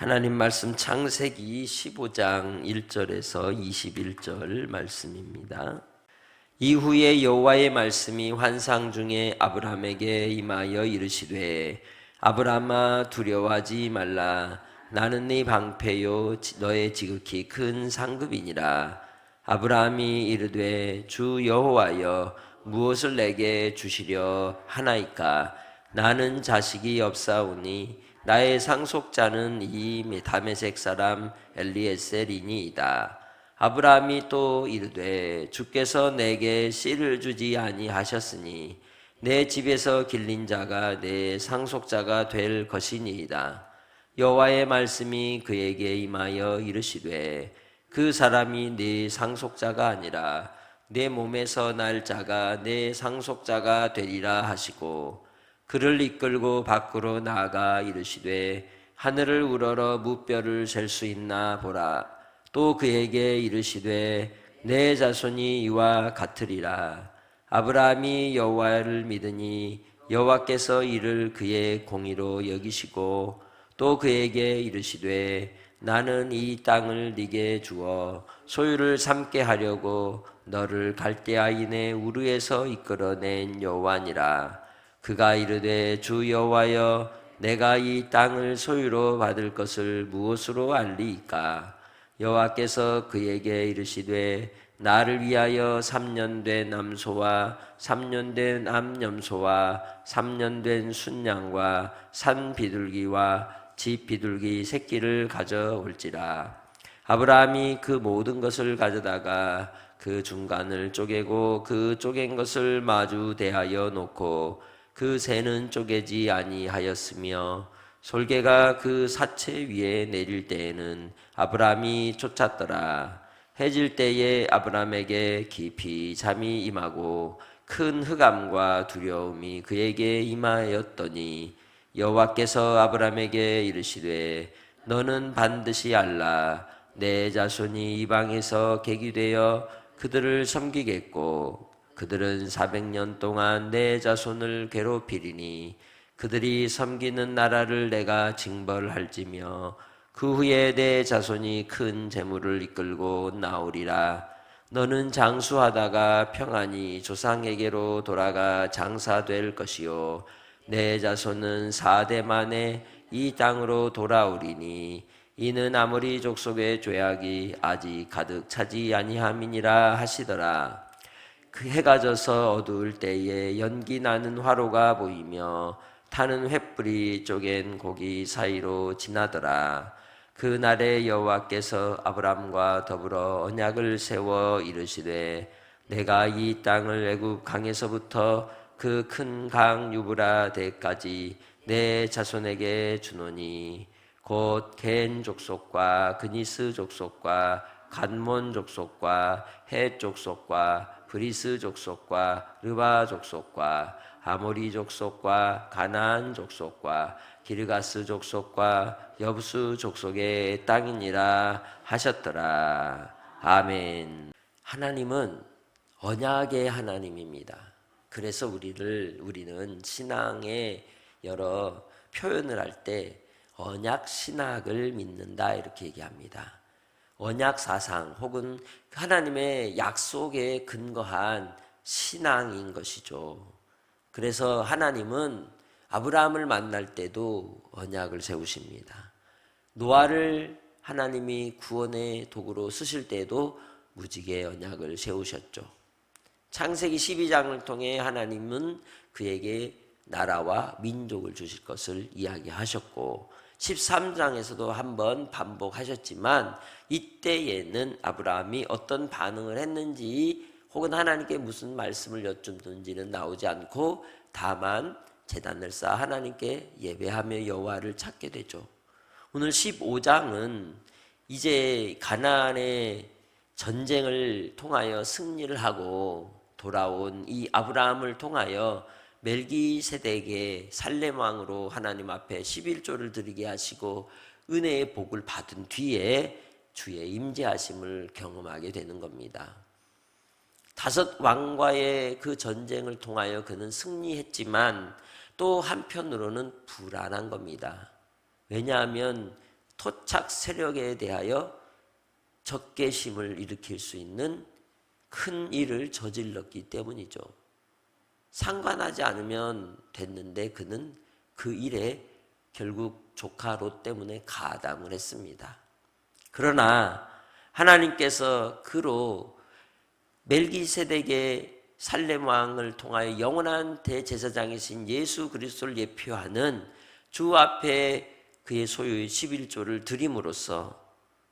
하나님 말씀 창세기 15장 1절에서 21절 말씀입니다. 이후에 여호와의 말씀이 환상 중에 아브라함에게 임하여 이르시되 아브라함아 두려워하지 말라. 나는 네 방패요 너의 지극히 큰 상급이니라. 아브라함이 이르되 주 여호와여 무엇을 내게 주시려 하나이까. 나는 자식이 없사오니 나의 상속자는 이 다메섹 사람 엘리에셀이니이다. 아브라함이 또 이르되 주께서 내게 씨를 주지 아니하셨으니 내 집에서 길린 자가 내 상속자가 될 것이니이다. 여호와의 말씀이 그에게 임하여 이르시되 그 사람이 네 상속자가 아니라 내 몸에서 날 자가 내 상속자가 되리라 하시고 그를 이끌고 밖으로 나아가 이르시되 하늘을 우러러 무뼈를 잴 수 있나 보라. 또 그에게 이르시되 내 자손이 이와 같으리라. 아브라함이 여호와를 믿으니 여호와께서 이를 그의 공의로 여기시고 또 그에게 이르시되 나는 이 땅을 네게 주어 소유를 삼게 하려고 너를 갈대아인의 우르에서 이끌어낸 여호와니라. 그가 이르되 주 여호와여 내가 이 땅을 소유로 받을 것을 무엇으로 알리이까. 여호와께서 그에게 이르시되 나를 위하여 3년 된 암소와 3년 된 암염소와 3년 된 순양과 산 비둘기와 집 비둘기 새끼를 가져올지라. 아브라함이 그 모든 것을 가져다가 그 중간을 쪼개고 그 쪼갠 것을 마주 대하여 놓고 그 새는 쪼개지 아니하였으며 솔개가 그 사체 위에 내릴 때에는 아브라함이 쫓았더라. 해질 때에 아브라함에게 깊이 잠이 임하고 큰 흑암과 두려움이 그에게 임하였더니 여호와께서 아브라함에게 이르시되 너는 반드시 알라. 내 자손이 이방에서 계기되어 그들을 섬기겠고 그들은 400년 동안 내 자손을 괴롭히리니 그들이 섬기는 나라를 내가 징벌할지며 그 후에 내 자손이 큰 재물을 이끌고 나오리라. 너는 장수하다가 평안히 조상에게로 돌아가 장사될 것이요 내 자손은 4대 만에 이 땅으로 돌아오리니 이는 아모리 족속의 죄악이 아직 가득 차지 아니함이니라 하시더라. 그 해가 져서 어두울 때에 연기 나는 화로가 보이며 타는 횃불이 쪼갠 고기 사이로 지나더라. 그 날에 여호와께서 아브람과 더불어 언약을 세워 이르시되 내가 이 땅을 애굽 강에서부터 그 큰 강 유브라데까지 내 자손에게 주노니 곧 겐 족속과 그니스 족속과 간몬 족속과 헷 족속과 브리스 족속과 르바 족속과 아모리 족속과 가나안 족속과 기르가스 족속과 여부수 족속의 땅이니라 하셨더라. 아멘. 하나님은 언약의 하나님입니다. 그래서 우리는 신앙의 여러 표현을 할 때 언약 신학을 믿는다 이렇게 얘기합니다. 언약 사상 혹은 하나님의 약속에 근거한 신앙인 것이죠. 그래서 하나님은 아브라함을 만날 때도 언약을 세우십니다. 노아를 하나님이 구원의 도구로 쓰실 때도 무지개 언약을 세우셨죠. 창세기 12장을 통해 하나님은 그에게 나라와 민족을 주실 것을 이야기하셨고 13장에서도 한번 반복하셨지만 이때에는 아브라함이 어떤 반응을 했는지 혹은 하나님께 무슨 말씀을 여쭙는지는 나오지 않고 다만 제단을 쌓아 하나님께 예배하며 여호와를 찾게 되죠. 오늘 15장은 이제 가나안의 전쟁을 통하여 승리를 하고 돌아온 이 아브라함을 통하여 멜기세덱의 살렘 왕으로 하나님 앞에 11조를 드리게 하시고 은혜의 복을 받은 뒤에 주의 임재하심을 경험하게 되는 겁니다. 5 왕과의 그 전쟁을 통하여 그는 승리했지만 또 한편으로는 불안한 겁니다. 왜냐하면 토착 세력에 대하여 적개심을 일으킬 수 있는 큰 일을 저질렀기 때문이죠. 상관하지 않으면 됐는데 그는 그 일에 결국 조카 롯 때문에 가담을 했습니다. 그러나 하나님께서 그로 멜기세덱의 살렘 왕을 통하여 영원한 대제사장이신 예수 그리스도를 예표하는 주 앞에 그의 소유의 11조를 드림으로써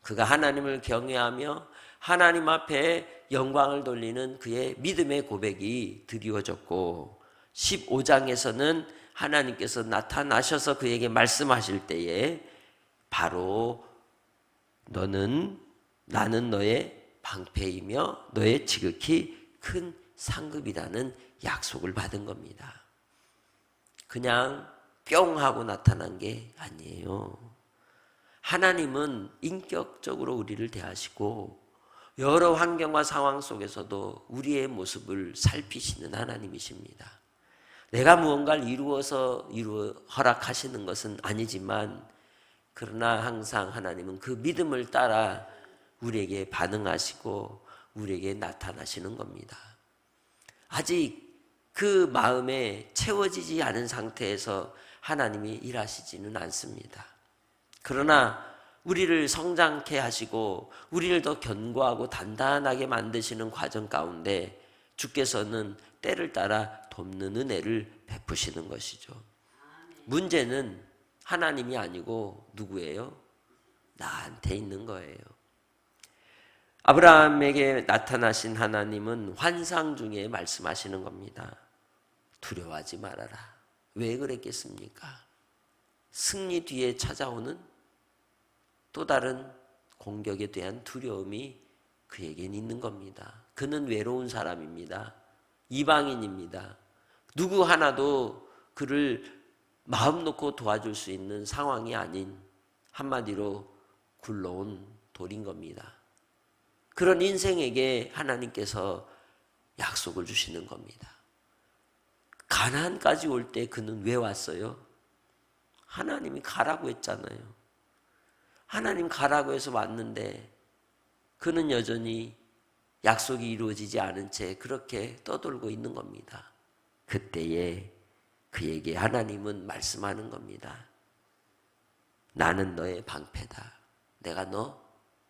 그가 하나님을 경외하며 하나님 앞에 영광을 돌리는 그의 믿음의 고백이 드리워졌고 15장에서는 하나님께서 나타나셔서 그에게 말씀하실 때에 바로 나는 너의 방패이며 너의 지극히 큰 상급이라는 약속을 받은 겁니다. 그냥 뿅 하고 나타난 게 아니에요. 하나님은 인격적으로 우리를 대하시고 여러 환경과 상황 속에서도 우리의 모습을 살피시는 하나님이십니다. 내가 무언가를 허락하시는 것은 아니지만 그러나 항상 하나님은 그 믿음을 따라 우리에게 반응하시고 우리에게 나타나시는 겁니다. 아직 그 마음에 채워지지 않은 상태에서 하나님이 일하시지는 않습니다. 그러나 우리를 성장케 하시고 우리를 더 견고하고 단단하게 만드시는 과정 가운데 주께서는 때를 따라 돕는 은혜를 베푸시는 것이죠. 문제는 하나님이 아니고 누구예요? 나한테 있는 거예요. 아브라함에게 나타나신 하나님은 환상 중에 말씀하시는 겁니다. 두려워하지 말아라. 왜 그랬겠습니까? 승리 뒤에 찾아오는 또 다른 공격에 대한 두려움이 그에겐 있는 겁니다. 그는 외로운 사람입니다. 이방인입니다. 누구 하나도 그를 마음 놓고 도와줄 수 있는 상황이 아닌 한마디로 굴러온 돌인 겁니다. 그런 인생에게 하나님께서 약속을 주시는 겁니다. 가나안까지 올 때 그는 왜 왔어요? 하나님이 가라고 했잖아요. 하나님 가라고 해서 왔는데 그는 여전히 약속이 이루어지지 않은 채 그렇게 떠돌고 있는 겁니다. 그때에 그에게 하나님은 말씀하는 겁니다. 나는 너의 방패다. 내가 너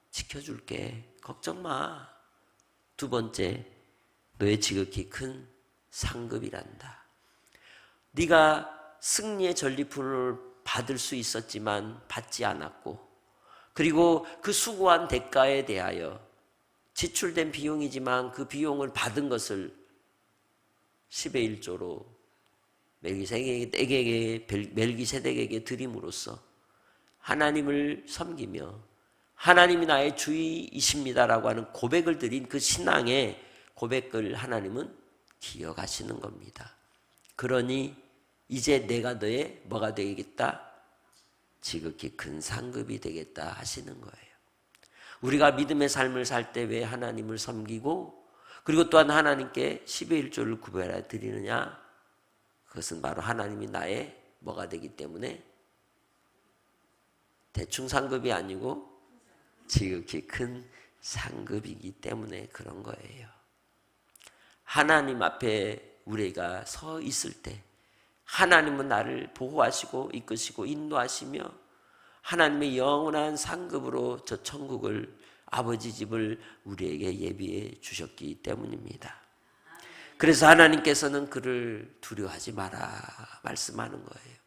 지켜줄게. 걱정 마. 두 번째, 너의 지극히 큰 상급이란다. 네가 승리의 전리품을 받을 수 있었지만 받지 않았고 그리고 그 수고한 대가에 대하여 지출된 비용이지만 그 비용을 받은 것을 10의 1조로 멜기세덱에게 드림으로써 하나님을 섬기며 하나님이 나의 주이십니다라고 하는 고백을 드린 그 신앙의 고백을 하나님은 기억하시는 겁니다. 그러니 이제 내가 너의 뭐가 되겠다? 지극히 큰 상급이 되겠다 하시는 거예요. 우리가 믿음의 삶을 살 때 왜 하나님을 섬기고 그리고 또한 하나님께 10의 1조를 구별해 드리느냐? 그것은 바로 하나님이 나의 뭐가 되기 때문에 대충 상급이 아니고 지극히 큰 상급이기 때문에 그런 거예요. 하나님 앞에 우리가 서 있을 때 하나님은 나를 보호하시고 이끄시고 인도하시며 하나님의 영원한 상급으로 저 천국을 아버지 집을 우리에게 예비해 주셨기 때문입니다. 그래서 하나님께서는 그를 두려워하지 마라 말씀하는 거예요.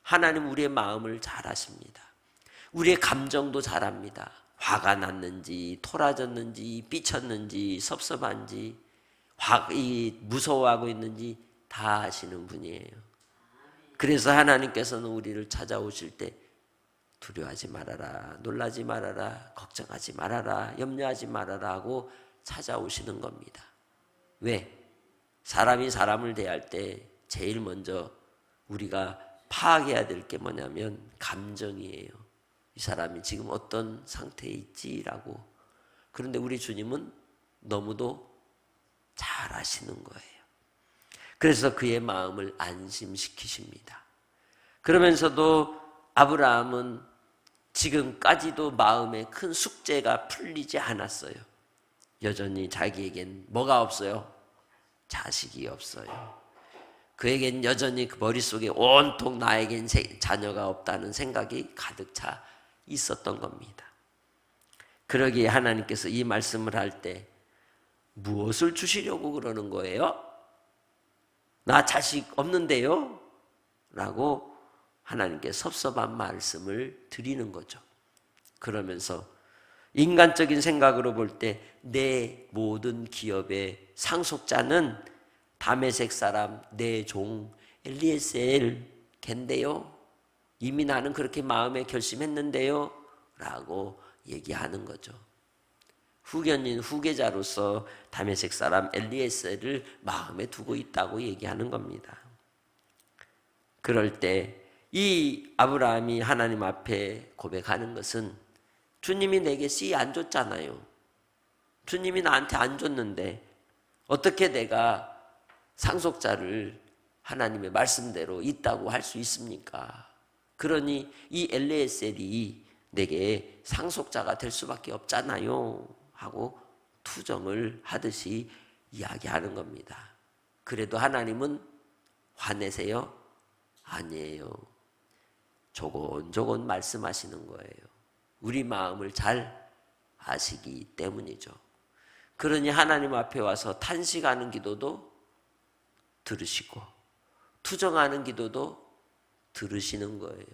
하나님 우리의 마음을 잘 아십니다. 우리의 감정도 잘 압니다. 화가 났는지 토라졌는지 삐쳤는지 섭섭한지 무서워하고 있는지 다 아시는 분이에요. 그래서 하나님께서는 우리를 찾아오실 때 두려워하지 말아라, 놀라지 말아라, 걱정하지 말아라, 염려하지 말아라 하고 찾아오시는 겁니다. 왜? 사람이 사람을 대할 때 제일 먼저 우리가 파악해야 될 게 뭐냐면 감정이에요. 이 사람이 지금 어떤 상태에 있지라고. 그런데 우리 주님은 너무도 잘 아시는 거예요. 그래서 그의 마음을 안심시키십니다. 그러면서도 아브라함은 지금까지도 마음에 큰 숙제가 풀리지 않았어요. 여전히 자기에겐 뭐가 없어요? 자식이 없어요. 그에겐 여전히 그 머릿속에 온통 나에겐 자녀가 없다는 생각이 가득 차 있었던 겁니다. 그러기에 하나님께서 이 말씀을 할 때 무엇을 주시려고 그러는 거예요? 나 자식 없는데요? 라고 하나님께 섭섭한 말씀을 드리는 거죠. 그러면서 인간적인 생각으로 볼 때 내 모든 기업의 상속자는 다메섹 사람 내 종 엘리에셀 걘데요. 이미 나는 그렇게 마음에 결심했는데요. 라고 얘기하는 거죠. 후견인 후계자로서 다메섹 사람 엘리에셀을 마음에 두고 있다고 얘기하는 겁니다. 그럴 때 이 아브라함이 하나님 앞에 고백하는 것은 주님이 내게 씨 안 줬잖아요. 주님이 나한테 안 줬는데 어떻게 내가 상속자를 하나님의 말씀대로 있다고 할 수 있습니까? 그러니 이 엘리에셀이 내게 상속자가 될 수밖에 없잖아요 하고 투정을 하듯이 이야기하는 겁니다. 그래도 하나님은 화내세요? 아니에요. 조곤조곤 말씀하시는 거예요. 우리 마음을 잘 아시기 때문이죠. 그러니 하나님 앞에 와서 탄식하는 기도도 들으시고 투정하는 기도도 들으시는 거예요.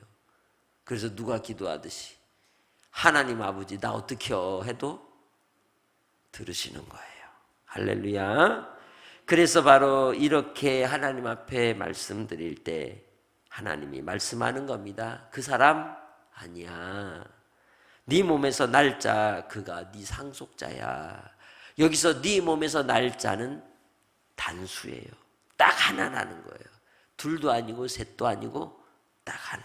그래서 누가 기도하듯이 하나님 아버지 나 어떡해요 해도 들으시는 거예요. 할렐루야. 그래서 바로 이렇게 하나님 앞에 말씀드릴 때 하나님이 말씀하는 겁니다. 그 사람 아니야. 네 몸에서 날 자 그가 네 상속자야. 여기서 네 몸에서 날 자는 단수예요. 딱 하나라는 거예요. 둘도 아니고 셋도 아니고 딱 하나.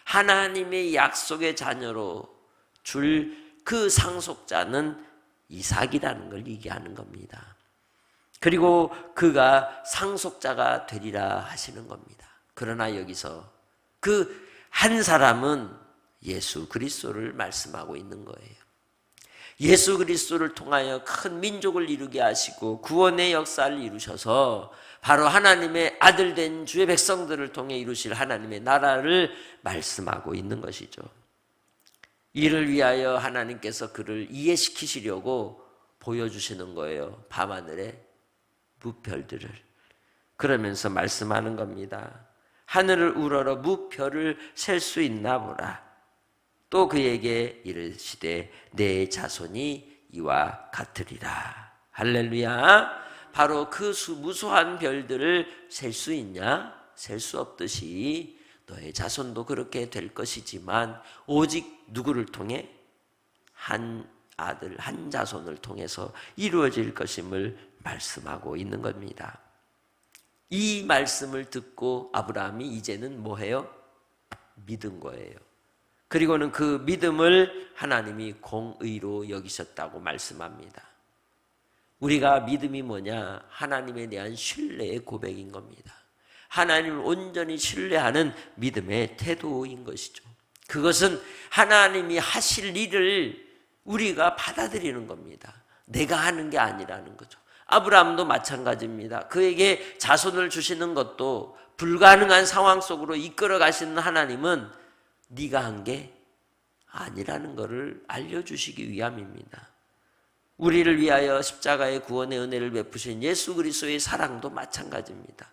하나님의 약속의 자녀로 줄 그 상속자는 이삭이라는 걸 얘기하는 겁니다. 그리고 그가 상속자가 되리라 하시는 겁니다. 그러나 여기서 그 한 사람은 예수 그리스도를 말씀하고 있는 거예요. 예수 그리스도를 통하여 큰 민족을 이루게 하시고 구원의 역사를 이루셔서 바로 하나님의 아들 된 주의 백성들을 통해 이루실 하나님의 나라를 말씀하고 있는 것이죠. 이를 위하여 하나님께서 그를 이해시키시려고 보여주시는 거예요. 밤하늘의 무별들을. 그러면서 말씀하는 겁니다. 하늘을 우러러 무별을 셀 수 있나 보라. 또 그에게 이르시되 내 자손이 이와 같으리라. 할렐루야. 바로 그 무수한 별들을 셀 수 있냐? 셀 수 없듯이 너의 자손도 그렇게 될 것이지만 오직 누구를 통해? 한 아들, 한 자손을 통해서 이루어질 것임을 말씀하고 있는 겁니다. 이 말씀을 듣고 아브라함이 이제는 뭐해요? 믿은 거예요. 그리고는 그 믿음을 하나님이 공의로 여기셨다고 말씀합니다. 우리가 믿음이 뭐냐? 하나님에 대한 신뢰의 고백인 겁니다. 하나님을 온전히 신뢰하는 믿음의 태도인 것이죠. 그것은 하나님이 하실 일을 우리가 받아들이는 겁니다. 내가 하는 게 아니라는 거죠. 아브라함도 마찬가지입니다. 그에게 자손을 주시는 것도 불가능한 상황 속으로 이끌어 가시는 하나님은 네가 한 게 아니라는 것을 알려주시기 위함입니다. 우리를 위하여 십자가의 구원의 은혜를 베푸신 예수 그리스도의 사랑도 마찬가지입니다.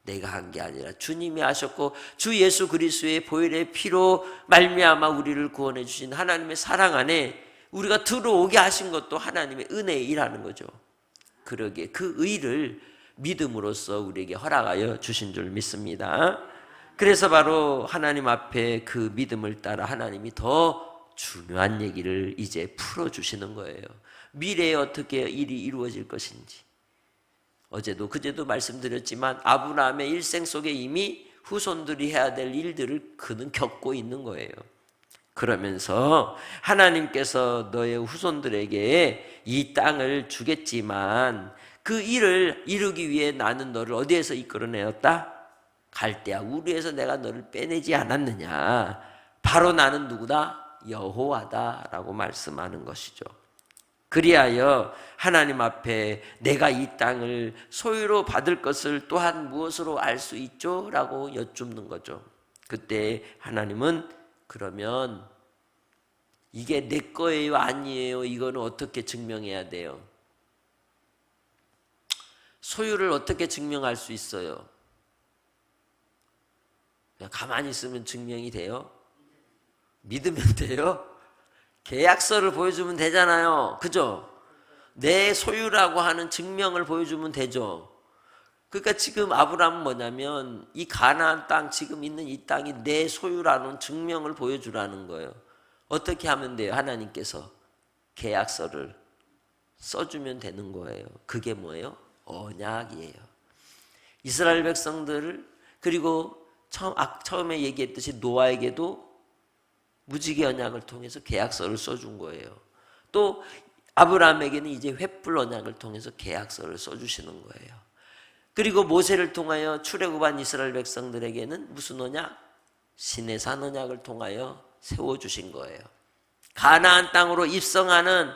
내가 한 게 아니라 주님이 하셨고 주 예수 그리스도의 보혈의 피로 말미암아 우리를 구원해 주신 하나님의 사랑 안에 우리가 들어오게 하신 것도 하나님의 은혜의 일하는 거죠. 그러기에 그 의를 믿음으로써 우리에게 허락하여 주신 줄 믿습니다. 그래서 바로 하나님 앞에 그 믿음을 따라 하나님이 더 중요한 얘기를 이제 풀어주시는 거예요. 미래에 어떻게 일이 이루어질 것인지. 어제도 그제도 말씀드렸지만 아브라함의 일생 속에 이미 후손들이 해야 될 일들을 그는 겪고 있는 거예요. 그러면서 하나님께서 너의 후손들에게 이 땅을 주겠지만 그 일을 이루기 위해 나는 너를 어디에서 이끌어내었다? 갈대아 우르에서 내가 너를 빼내지 않았느냐? 바로 나는 누구다? 여호와다라고 말씀하는 것이죠. 그리하여 하나님 앞에 내가 이 땅을 소유로 받을 것을 또한 무엇으로 알 수 있죠? 라고 여쭙는 거죠. 그때 하나님은 그러면 이게 내 거예요? 아니에요? 이거는 어떻게 증명해야 돼요? 소유를 어떻게 증명할 수 있어요? 그냥 가만히 있으면 증명이 돼요? 믿으면 돼요? 계약서를 보여주면 되잖아요. 그죠? 내 소유라고 하는 증명을 보여주면 되죠. 그러니까 지금 아브라함은 뭐냐면 이 가나안 땅, 지금 있는 이 땅이 내 소유라는 증명을 보여주라는 거예요. 어떻게 하면 돼요? 하나님께서 계약서를 써주면 되는 거예요. 그게 뭐예요? 언약이에요. 이스라엘 백성들을, 그리고 처음에 얘기했듯이 노아에게도 무지개 언약을 통해서 계약서를 써준 거예요. 또 아브라함에게는 이제 횃불 언약을 통해서 계약서를 써주시는 거예요. 그리고 모세를 통하여 출애굽한 이스라엘 백성들에게는 무슨 언약? 시내산 언약을 통하여 세워주신 거예요. 가나안 땅으로 입성하는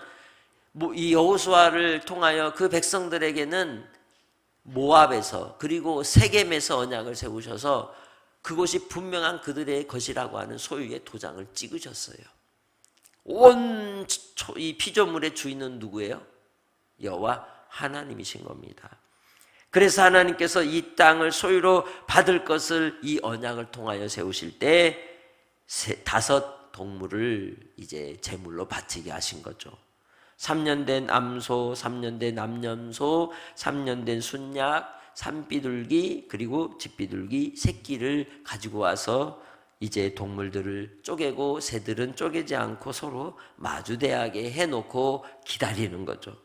이 여호수아를 통하여 그 백성들에게는 모압에서 그리고 세겜에서 언약을 세우셔서 그곳이 분명한 그들의 것이라고 하는 소유의 도장을 찍으셨어요. 온 이 피조물의 주인은 누구예요? 여호와 하나님이신 겁니다. 그래서 하나님께서 이 땅을 소유로 받을 것을 이 언약을 통하여 세우실 때 5 동물을 이제 제물로 바치게 하신 거죠. 3년 된 암소, 3년 된 암염소, 3년 된 순양, 산비둘기, 그리고 집비둘기 새끼를 가지고 와서 이제 동물들을 쪼개고 새들은 쪼개지 않고 서로 마주대하게 해놓고 기다리는 거죠.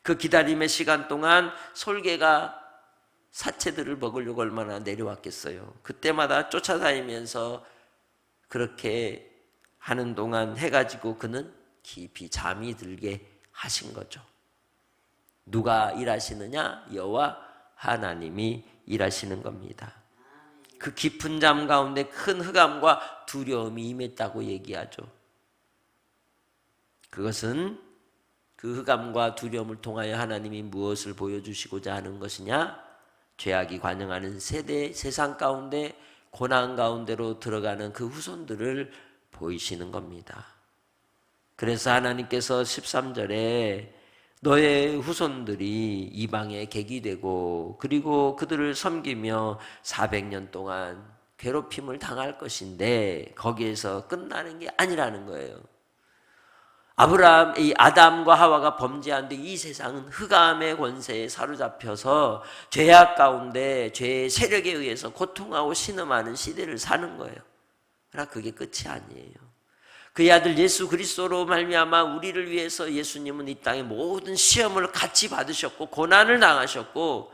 그 기다림의 시간 동안 솔개가 사체들을 먹으려고 얼마나 내려왔겠어요. 그때마다 쫓아다니면서 그렇게 하는 동안 해가지고 그는 깊이 잠이 들게 하신 거죠. 누가 일하시느냐? 여호와 하나님이 일하시는 겁니다. 그 깊은 잠 가운데 큰 흑암과 두려움이 임했다고 얘기하죠. 그것은 그 흑암과 두려움을 통하여 하나님이 무엇을 보여주시고자 하는 것이냐? 죄악이 관영하는 세대, 세상 가운데 고난 가운데로 들어가는 그 후손들을 보이시는 겁니다. 그래서 하나님께서 13절에 너의 후손들이 이방의 객이 되고 그리고 그들을 섬기며 400년 동안 괴롭힘을 당할 것인데 거기에서 끝나는 게 아니라는 거예요. 이 아담과 하와가 범죄한 뒤 이 세상은 흑암의 권세에 사로잡혀서 죄악 가운데 죄의 세력에 의해서 고통하고 신음하는 시대를 사는 거예요. 그러나 그게 끝이 아니에요. 그의 아들 예수 그리스도로 말미암아 우리를 위해서 예수님은 이 땅의 모든 시험을 같이 받으셨고 고난을 당하셨고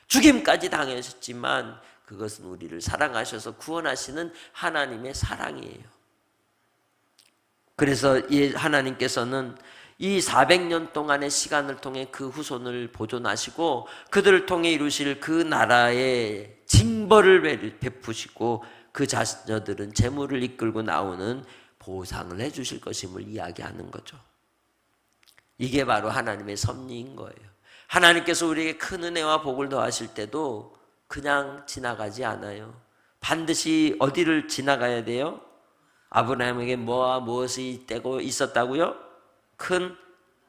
죽임까지 당하셨지만 그것은 우리를 사랑하셔서 구원하시는 하나님의 사랑이에요. 그래서 하나님께서는 이 400년 동안의 시간을 통해 그 후손을 보존하시고 그들을 통해 이루실 그 나라의 징벌을 베푸시고 그 자녀들은 재물을 이끌고 나오는 보상을 해주실 것임을 이야기하는 거죠. 이게 바로 하나님의 섭리인 거예요. 하나님께서 우리에게 큰 은혜와 복을 더하실 때도 그냥 지나가지 않아요. 반드시 어디를 지나가야 돼요? 아브라함에게 뭐와 무엇이 있었다고요? 큰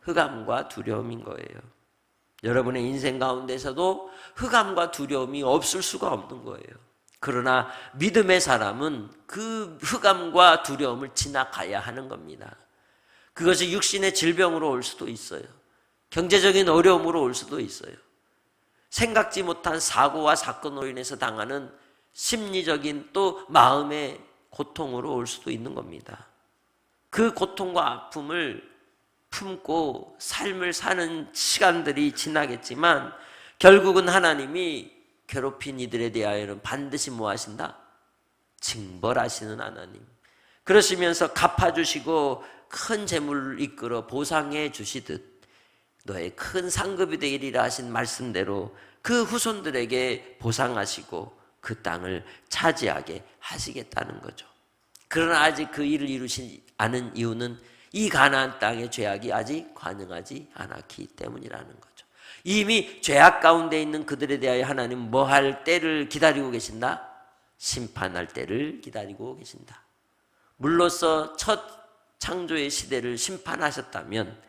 흑암과 두려움인 거예요. 여러분의 인생 가운데서도 흑암과 두려움이 없을 수가 없는 거예요. 그러나 믿음의 사람은 그 흑암과 두려움을 지나가야 하는 겁니다. 그것이 육신의 질병으로 올 수도 있어요. 경제적인 어려움으로 올 수도 있어요. 생각지 못한 사고와 사건으로 인해서 당하는 심리적인 또 마음의 고통으로 올 수도 있는 겁니다. 그 고통과 아픔을 품고 삶을 사는 시간들이 지나겠지만 결국은 하나님이 괴롭힌 이들에 대하여는 반드시 뭐 하신다? 징벌하시는 하나님. 그러시면서 갚아주시고 큰 재물을 이끌어 보상해 주시듯 너의 큰 상급이 되리라 하신 말씀대로 그 후손들에게 보상하시고 그 땅을 차지하게 하시겠다는 거죠. 그러나 아직 그 일을 이루지 않은 이유는 이 가나안 땅의 죄악이 아직 관영하지 않았기 때문이라는 거죠. 이미 죄악 가운데 있는 그들에 대하여 하나님은 뭐 할 때를 기다리고 계신다? 심판할 때를 기다리고 계신다. 물로써 첫 창조의 시대를 심판하셨다면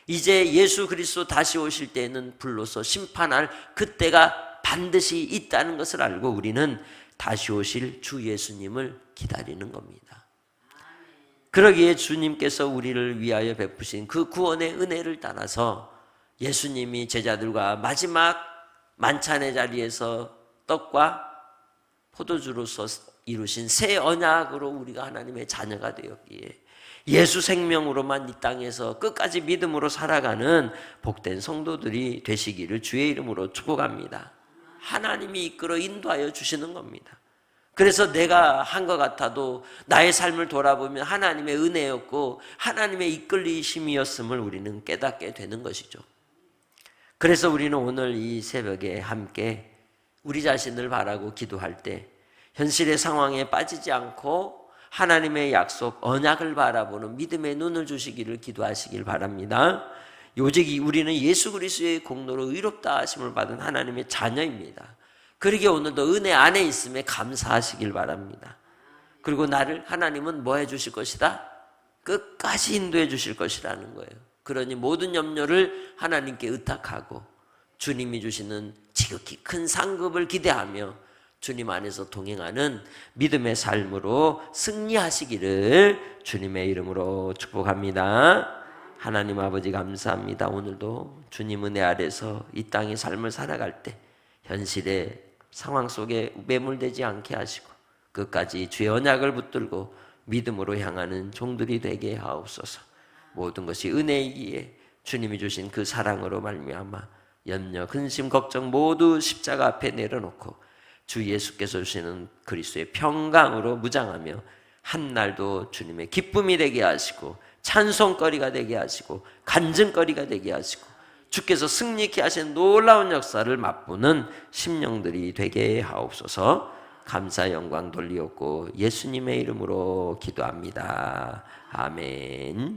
이제 예수 그리스도 다시 오실 때에는 불로서 심판할 그때가 반드시 있다는 것을 알고 우리는 다시 오실 주 예수님을 기다리는 겁니다. 그러기에 주님께서 우리를 위하여 베푸신 그 구원의 은혜를 따라서 예수님이 제자들과 마지막 만찬의 자리에서 떡과 포도주로서 이루신 새 언약으로 우리가 하나님의 자녀가 되었기에 예수 생명으로만 이 땅에서 끝까지 믿음으로 살아가는 복된 성도들이 되시기를 주의 이름으로 축복합니다. 하나님이 이끌어 인도하여 주시는 겁니다. 그래서 내가 한 것 같아도 나의 삶을 돌아보면 하나님의 은혜였고 하나님의 이끌리심이었음을 우리는 깨닫게 되는 것이죠. 그래서 우리는 오늘 이 새벽에 함께 우리 자신을 바라고 기도할 때 현실의 상황에 빠지지 않고 하나님의 약속, 언약을 바라보는 믿음의 눈을 주시기를 기도하시길 바랍니다. 오직 우리는 예수 그리스도의 공로로 의롭다 하심을 받은 하나님의 자녀입니다. 그러기에 오늘도 은혜 안에 있음에 감사하시길 바랍니다. 그리고 나를 하나님은 뭐 해주실 것이다? 끝까지 인도해 주실 것이라는 거예요. 그러니 모든 염려를 하나님께 의탁하고 주님이 주시는 지극히 큰 상급을 기대하며 주님 안에서 동행하는 믿음의 삶으로 승리하시기를 주님의 이름으로 축복합니다. 하나님 아버지 감사합니다. 오늘도 주님 은혜 아래서 이 땅의 삶을 살아갈 때 현실의 상황 속에 매몰되지 않게 하시고 끝까지 주의 언약을 붙들고 믿음으로 향하는 종들이 되게 하옵소서. 모든 것이 은혜이기에 주님이 주신 그 사랑으로 말미암아 염려, 근심, 걱정 모두 십자가 앞에 내려놓고 주 예수께서 주시는 그리스도의 평강으로 무장하며 한날도 주님의 기쁨이 되게 하시고 찬송거리가 되게 하시고 간증거리가 되게 하시고 주께서 승리케 하신 놀라운 역사를 맛보는 심령들이 되게 하옵소서. 감사 영광 돌리옵고 예수님의 이름으로 기도합니다. 아멘.